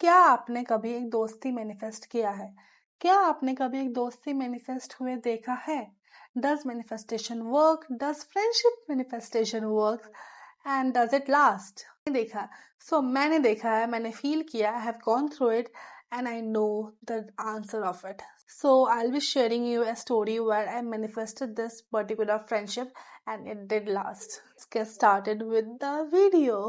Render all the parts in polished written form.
क्या आपने कभी एक दोस्ती मैनिफेस्ट किया है? क्या आपने कभी एक दोस्ती मैनिफेस्ट हुए देखा है? Does manifestation work? Does friendship manifestation work? And does it last? देखा, सो मैंने देखा है, मैंने फील किया, I have gone through it and I know the answer of it. So I'll be sharing you a story where I manifested this particular friendship and it did last. Let's get started with the video.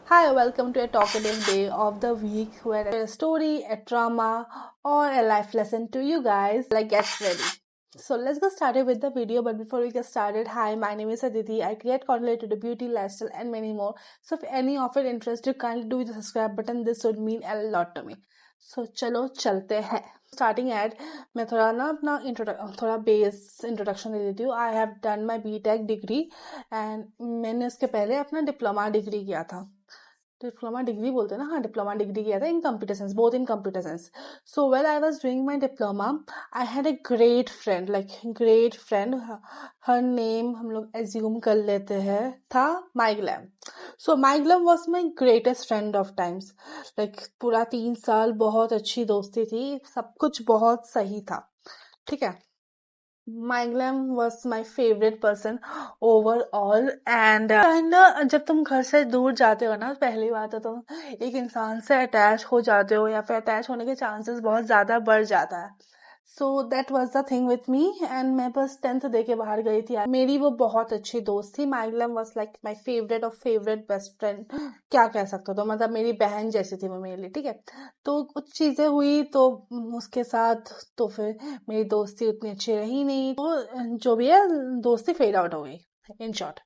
Hi, welcome to a talkative day of the week where a story, a drama, or a life lesson to you guys. Like, get ready. So let's get started with the video. But before we get started, hi, my name is Aditi. I create content related to beauty, lifestyle, and many more. So if any of it interests you, kindly do the subscribe button. This would mean a lot to me. So चलो चलते हैं. Starting at मैं थोड़ा ना अपना थोड़ा base introduction दे देती हूँ. I have done my BTech degree and मैंने उसके पहले अपना डिप्लोमा डिग्री किया था. डिप्लोमा डिग्री बोलते हैं ना, हाँ डिप्लोमा डिग्री किया था इन computer science, both in computer science. So well I was doing my diploma, I had a great friend, her name हम लोग एज्यूम कर लेते हैं, था MyGlamm. So MyGlamm was my greatest friend of times. पूरा 3 साल बहुत अच्छी दोस्ती थी, सब कुछ बहुत सही था. ठीक है. MyGlamm was my favourite person overall. And जब तुम घर से दूर जाते हो ना, पहली बात तो तुम एक इंसान से अटैच हो जाते हो या फिर अटैच होने के चांसेस बहुत ज्यादा बढ़ जाता है. So that was the thing with me. And मैं बस 10th दे के बाहर गई थी. मेरी वो बहुत अच्छी दोस्त थी. MyGlamm was like my favourite और फेवरेट बेस्ट फ्रेंड, क्या कह सकते हो. तो मतलब मेरी बहन जैसी थी वो मेरे लिए. ठीक है. तो कुछ चीजें हुई तो उसके साथ, तो फिर मेरी दोस्ती उतनी अच्छी रही नहीं, तो जो भी है दोस्ती फेड आउट हो गई इन शॉर्ट.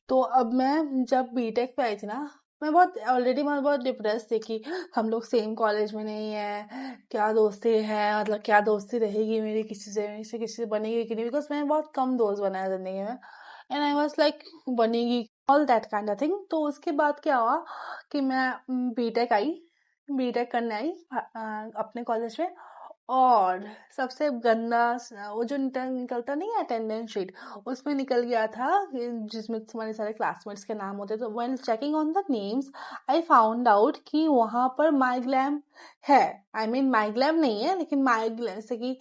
तो अब मैं जब बीटेक पे आई थी ना, मैं बहुत डिप्रेस थी कि हम लोग सेम कॉलेज में नहीं है, क्या दोस्ती है, मतलब क्या दोस्ती रहेगी मेरी किसी से बनेगी कि नहीं, बिकॉज मैंने बहुत कम दोस्त बनाया जिंदगी में. एंड आई वॉज लाइक बनेगी all that kind of thing. तो उसके बाद क्या हुआ कि मैं बीटेक करने आई अपने कॉलेज में. और सबसे गंदा वो जो निकलता नहीं है अटेंडेंस शीट, उसमें निकल गया था जिसमें तुम्हारे सारे क्लासमेट्स के नाम होते. तो when checking on the names I found out कि वहां पर माइग्लैम है. आई मीन माइग्लैम नहीं है, लेकिन माइग्लैम जैसे कि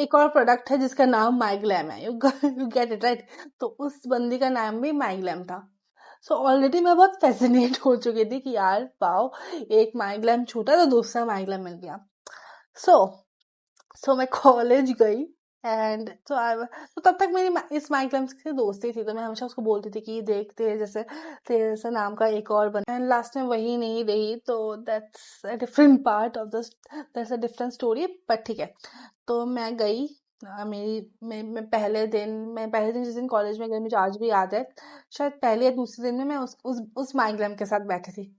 एक और प्रोडक्ट है जिसका नाम माइग्लैम है. You get it right. तो उस बंदी का नाम भी माइग्लैम था. सो ऑलरेडी मैं बहुत फैसिनेट हो चुकी थी कि यार पाओ, एक माइग्लैम छूटा तो दूसरा माइग्लैम मिल गया. सो मैं कॉलेज गई. एंड तो तब तक मेरी इस माइग्लैम से दोस्ती थी, तो मैं हमेशा उसको बोलती थी कि देख तेरे जैसे नाम का एक और बना. एंड लास्ट में वही नहीं रही, तो that's a different part of this, that's a different story. But ठीक है. तो मैं गई. मैं पहले दिन जिस दिन कॉलेज में गई, मुझे आज भी याद है, शायद पहले या दूसरे दिन में मैं उस माइग्लैम के साथ बैठी थी.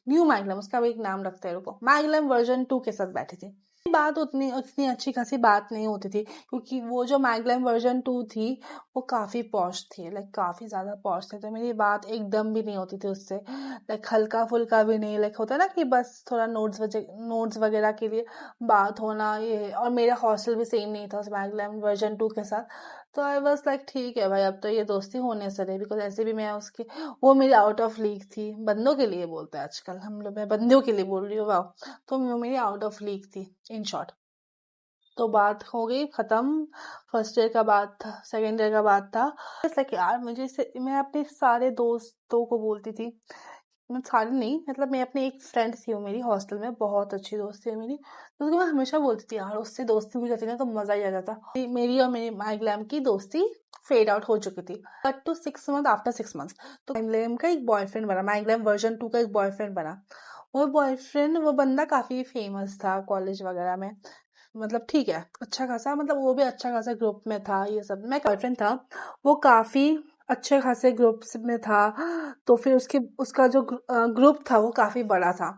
न्यू माइग्लैम, उसका भी एक नाम रखते हैं, रुको, माइग्लैम वर्जन 2 के साथ बैठी थी. बात उतनी उतनी अच्छी खासी बात नहीं होती थी, क्योंकि वो जो मैगलैम वर्जन 2 थी वो काफी पॉश थी, काफी ज्यादा पॉश थे. तो मेरी बात एकदम भी नहीं होती थी उससे, हल्का फुल्का भी नहीं. होता ना कि बस थोड़ा नोट्स वगैरह के लिए बात होना ये. और मेरा हॉस्टल भी सेम नहीं था उस मैगलैम वर्जन 2 के साथ. तो आई वॉज लाइक ठीक है भाई, अब तो ये दोस्ती होने से रही, बिकॉज ऐसे भी मैं उसके, वो मेरी आउट ऑफ लीग थी. बंदों के लिए बोलते हैं आजकल हम लोग, मैं बंदों के लिए बोल रही हूँ, वाह. तो वो मेरी आउट ऑफ लीग थी इन शॉर्ट. तो बात हो गई खत्म. फर्स्ट ईयर का बात था, सेकेंड ईयर का बात था. यार मैं अपने सारे दोस्तों को बोलती थी, मैं सारे नहीं, मतलब मैं अपनी एक फ्रेंड थी, वो मेरी हॉस्टल में बहुत अच्छी दोस्त थी मेरी, तो उसको मैं हमेशा बोलती थी यार उससे दोस्ती भी करती ना तो मजा ही आ जाता. मेरी और मेरी माइग्लैम की दोस्ती फेड आउट हो चुकी थी. But to 6 month, after 6 months तो माइग्लैम का एक बॉयफ्रेंड बना, माइग्लैम वर्जन 2 का एक बॉयफ्रेंड बना. वो बंदा काफी फेमस था कॉलेज वगैरह में, मतलब ठीक है, अच्छा खासा, मतलब वो भी अच्छा खासा ग्रुप में था. ये सब मैं बॉयफ्रेंड था, वो काफी अच्छे खासे ग्रुप में था. तो फिर उसका जो ग्रुप था वो काफी बड़ा था.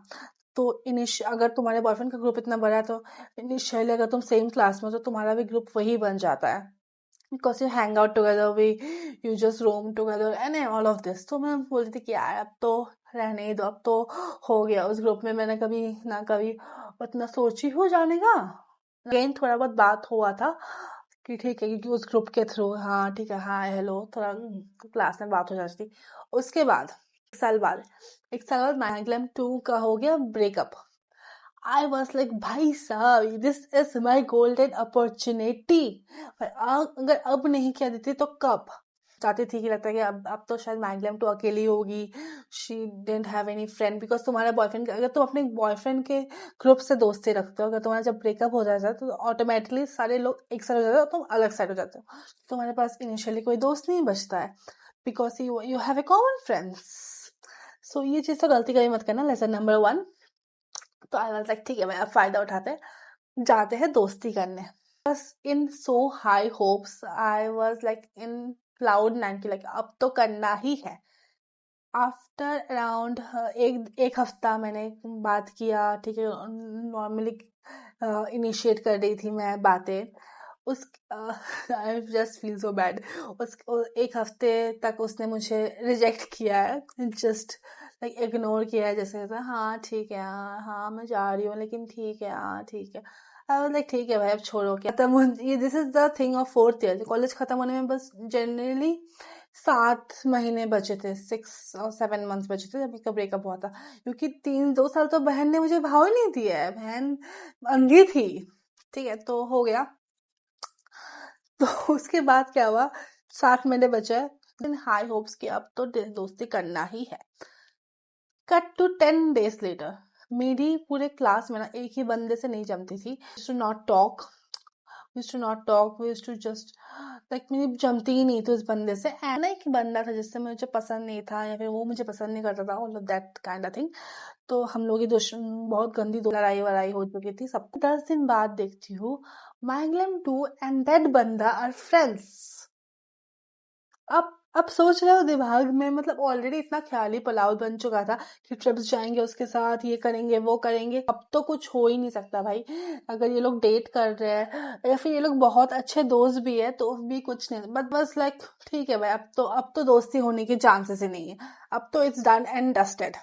तो अगर तुम्हारे बॉयफ्रेंड का ग्रुप इतना बड़ा है तो इनिशियली अगर तुम सेम क्लास में हो तो तुम्हारा भी ग्रुप वही बन जाता है, because you hang out together, we you just roam together and all of this. तो मैं बोलती थी कि यार अब तो रहने ही दो, अब तो हो गया. उस ग्रुप में मैंने कभी ना कभी उतना सोची हो जाने का. अगेन थोड़ा बहुत बात हुआ था कि ठीक है, क्योंकि उस ग्रुप के थ्रू हाँ ठीक है, हाँ हेलो, थोड़ा क्लास में बात हो जाती थी। उसके बाद 1 साल बाद माई ग्लैम 2 का हो गया ब्रेकअप। आई वॉज लाइक भाई साहब, this is my golden opportunity. अगर अब नहीं किया देती तो कब। चाहती थी कि लगता है कि अब तो शायद मैग्लैम तो अकेली होगी, she didn't have any friend, because तुम्हारा बॉयफ्रेंड, अगर तुम अपने बॉयफ्रेंड के ग्रुप से दोस्ती रखते हो, अगर तुम्हारा जब ब्रेकअप हो जाता है तो ऑटोमेटिकली सारे लोग एक साइड हो जाते हो, तुम अलग साइड हो जाते हो, तुम्हारे पास इनिशियली कोई दोस्त नहीं बचता है, because you have a common friends. So ये चीज़ तो गलती कभी मत करना, लेसन नंबर 1। तो आई वाज लाइक ठीक है भाई, अब फायदा उठाते हैं, जाते हैं दोस्ती करने। बस in so high hopes, I was like in cloud 9 की, लाइक अब तो करना ही है। आफ्टर अराउंड एक हफ्ता मैंने बात किया, ठीक है, नॉर्मली इनिशिएट कर रही थी मैं बातें। उस I just feel so bad. एक हफ्ते तक उसने मुझे रिजेक्ट किया है, जस्ट लाइक इग्नोर किया है, जैसे होता है हाँ ठीक है, हाँ मैं जा रही हूँ, लेकिन ठीक है, हाँ ठीक है। आई वाज लाइक ठीक है भाई, अब छोड़ो, क्या खत्म ये this is the thing of 4th year. College खत्म होने में बस जनरली 7 महीने बचे थे, 6 और 7 मंथ्स बचे थे जब इसका ब्रेकअप हुआ था, क्योंकि 2 साल तो बहन ने मुझे भाव ही नहीं दिया है, बहन अंधी थी। ठीक है, तो हो गया। तो उसके बाद क्या हुआ, 7 महीने बचे, हाई होप्स की अब तो दोस्ती करना ही है। कट टू 10 डेज लेटर, मेरी पूरे क्लास में ना एक ही बंदे से नहीं जमती थी, to not talk, we used to just like, मेरी जमती ही नहीं थी उस बंदे से। एंड एक बंदा था जिससे मुझे पसंद नहीं था, या फिर वो मुझे पसंद नहीं करता था, all of that kind of thing. तो हम लोग की बहुत गंदी लड़ाई वड़ाई हो चुकी थी सब। 10 दिन बाद देखती हूँ मैग्लैम 2 एंड दैट बंदा आर फ्रेंड्स। अब सोच रहे हो दिमाग में, मतलब ऑलरेडी इतना ख्याली पुलाव बन चुका था कि ट्रिप्स जाएंगे उसके साथ, ये करेंगे वो करेंगे, अब तो कुछ हो ही नहीं सकता भाई। अगर ये लोग डेट कर रहे हैं या फिर ये लोग बहुत अच्छे दोस्त भी है तो भी कुछ नहीं, बट बस लाइक ठीक है भाई, अब तो दोस्ती होने के चांसेस ही नहीं है, अब तो इट्स डन एंड डस्टेड।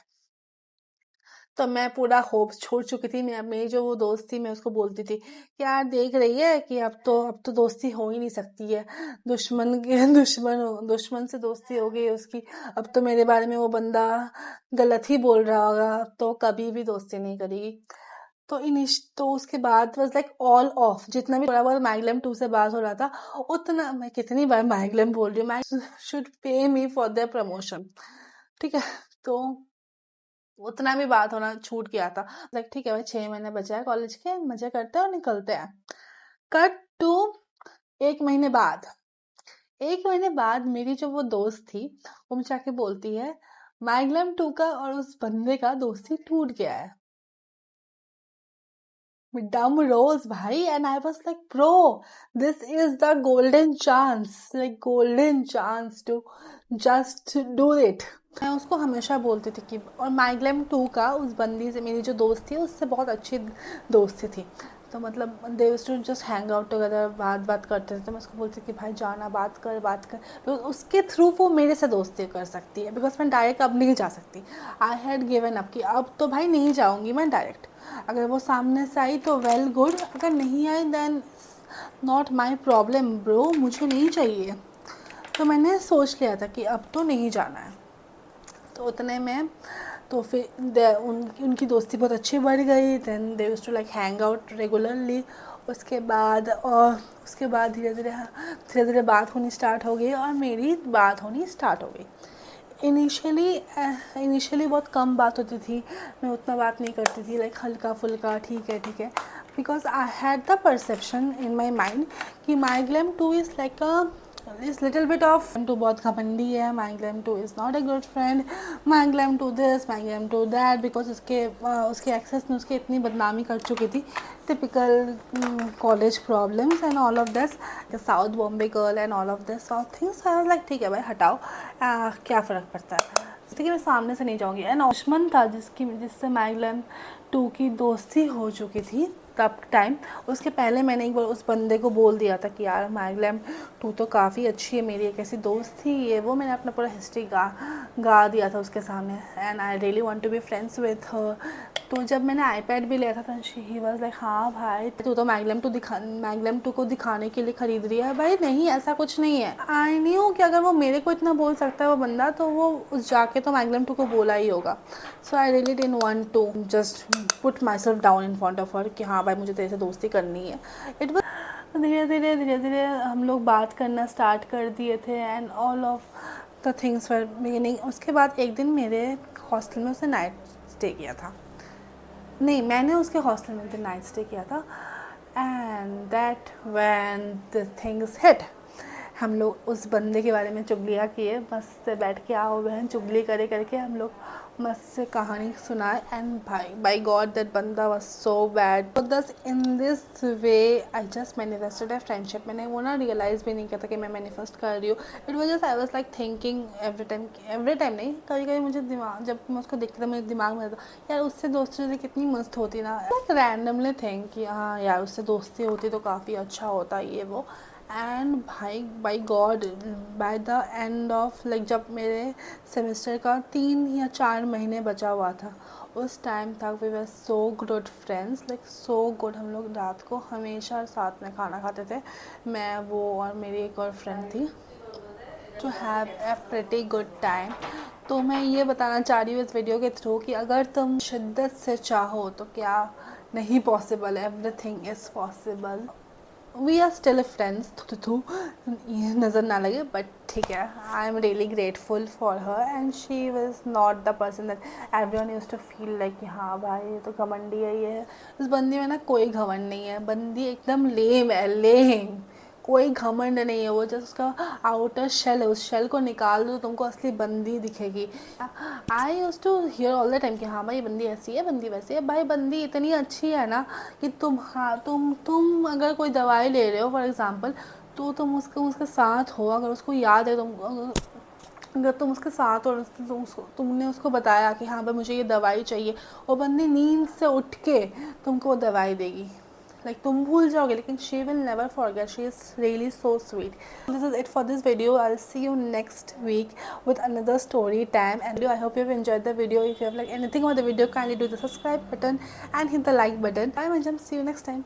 तो मैं पूरा होप्स छोड़ चुकी थी। मेरी जो वो दोस्त थी, मैं उसको बोलती थी कि यार देख रही है कि अब तो दोस्ती हो ही नहीं सकती है, दुश्मन से दोस्ती हो गई उसकी, अब तो मेरे बारे में वो बंदा गलत ही बोल रहा होगा, अब तो कभी भी दोस्ती नहीं करेगी। तो उसके बाद वाज लाइक ऑल ऑफ, जितना भी थोड़ा बहुत मैग्लैम 2 से बात हो रहा था, उतना, मैं कितनी बार मैग्लैम बोल रही हूँ, mag should pay me for their promotion, ठीक है। तो उतना भी बात होना छूट गया था, लाइक ठीक है भाई, 6 महीने बचे हैं कॉलेज के, मजे करते हैं और निकलते हैं। कट टू 1 महीने बाद, 1 महीने बाद मेरी जो वो दोस्त थी, वो मुझे आके बोलती है मैग्लैम 2 का और उस बंदे का दोस्ती टूट गया है। डम रोल्स भाई, and I was like bro, this is the golden chance, like golden chance to just do it. मैं उसको हमेशा बोलती थी कि, और मैग्लैम 2 का उस बंदी से, मेरी जो दोस्त थी उससे बहुत अच्छी दोस्ती थी, तो मतलब they used to just hang out together, बात करते थे, तो मैं उसको बोलती थी कि भाई जाना, बात कर, तो उसके थ्रू वो मेरे से दोस्ती कर सकती है, बिकॉज मैं डायरेक्ट अब नहीं जा सकती। आई हैड गिवन अप कि अब तो भाई नहीं जाऊँगी मैं डायरेक्ट, अगर वो सामने से आई तो वेल गुड, अगर नहीं आई then not my problem bro, मुझे नहीं चाहिए। तो मैंने सोच लिया था कि अब तो नहीं जाना है। तो उतने में तो फिर उनकी दोस्ती बहुत अच्छी बढ़ गई, then they used to like hang out regularly. उसके बाद धीरे धीरे बात होनी स्टार्ट हो गई और मेरी बात होनी स्टार्ट हो गई। इनिशियली बहुत कम बात होती थी, मैं उतना बात नहीं करती थी, लाइक हल्का फुल्का, ठीक है, because I had the perception in my mind कि मैग्लैम 2 इज़ लाइक अ इस लिटिल बिट ऑफ टू, बहुत घमंडी है, मैग्लैम 2 is not a good friend, मैग्लैम 2 दिस, मैग्लैम 2 दैट, बिकॉज उसके एक्सेस ने उसकी इतनी बदनामी कर चुकी थी, typical college problems and all of this, the south Bombay girl and all of this all things. I was like ठीक है भाई हटाओ, क्या फ़र्क पड़ता है, ठीक है मैं सामने से नहीं जाऊँगी। एंड दुश्मन था जिससे मैग्लैम 2 की दोस्ती हो चुकी थी तब टाइम, उसके पहले मैंने एक बार उस बंदे को बोल दिया था कि यार मैग्लैम 2 तो काफ़ी अच्छी है, मेरी एक ऐसी दोस्त थी, ये वो, मैंने अपना पूरा हिस्ट्री गा दिया था उसके सामने, and I really want to be friends with her. तो जब मैंने आईपैड भी लिया था तो ही वाज लाइक हाँ भाई तू तो मैगलम 2 को दिखाने के लिए खरीद रही है। भाई नहीं, ऐसा कुछ नहीं है। आई न्यू कि अगर वो मेरे को इतना बोल सकता है वो बंदा, तो वो उस जाके तो मैगलम 2 को बोला ही होगा। So I really didn't want to just put myself down in front of her कि हाँ भाई मुझे तेरे से दोस्ती करनी है। इट वाज धीरे धीरे हम लोग बात करना स्टार्ट कर दिए थे and all of the things were beginning. उसके बाद एक दिन मेरे हॉस्टल में उसने नाइट स्टे किया था। नहीं, मैंने उसके हॉस्टल में नाइट स्टे किया था। And that when the things hit, हम लोग उस बंदे के बारे में चुगलियाँ किए, मस्त से बैठ के आओ बहन चुगली करे करके हम लोग मस्त से कहानी सुनाए। एंड भाई बाय गॉड दैट बंदा वाज सो बैड। तो दस in this way I just manifested a friendship. मैंने वो ना रियलाइज़ भी नहीं किया था कि मैं मैनिफेस्ट कर रही हूँ। It was just I was like thinking every time नहीं, कभी कभी मुझे दिमाग, जब मैं उसको देखती था मेरे दिमाग में यार उससे दोस्ती होती कितनी मस्त होती ना, लाइक रैंडमली थिंक कि हाँ यार उससे दोस्ती होती तो काफ़ी अच्छा होता ये वो। एंड भाई by god by the end of like जब मेरे सेमेस्टर का 3 या 4 महीने बचा हुआ था, उस टाइम तक we were so good friends, like so good. हम लोग रात को हमेशा साथ में खाना खाते थे, मैं वो और मेरी एक और फ्रेंड थी, to have a pretty good time. तो मैं ये बताना चाह रही हूँ इस वीडियो के थ्रू कि अगर तुम शिद्दत से चाहो तो क्या नहीं possible, everything is possible. We are still friends, थू ये नज़र ना लगे, बट ठीक है। I am really grateful for her and she was not the person that everyone used to feel like कि हाँ भाई ये तो घमंडी है ये है। इस बंदी में ना कोई घमंड नहीं है, बंदी एकदम लेम है, लेम। कोई घमंड नहीं है, वो जस्ट उसका आउटर शेल है, उस शेल को निकाल दो तुमको असली बंदी दिखेगी। I use to hear all the time कि हाँ भाई बंदी ऐसी है बंदी वैसी है। भाई बंदी इतनी अच्छी है ना कि तुम अगर कोई दवाई ले रहे हो फॉर एग्जांपल, तो तुम उसके साथ हो, अगर उसको याद है अगर तुम उसके साथ और तुमने उसको बताया कि हाँ भाई मुझे ये दवाई चाहिए, वो बंदी नींद से उठ के तुमको वो दवाई देगी। लाइक तुम भूल जाओगे लेकिन she will never forget, she is really so sweet. This is it for this video. I'll see you next week with another story time and I hope you've enjoyed the video. If you have like anything about the video, kindly do the subscribe button and hit the like button. Bye Manjam, see you next time.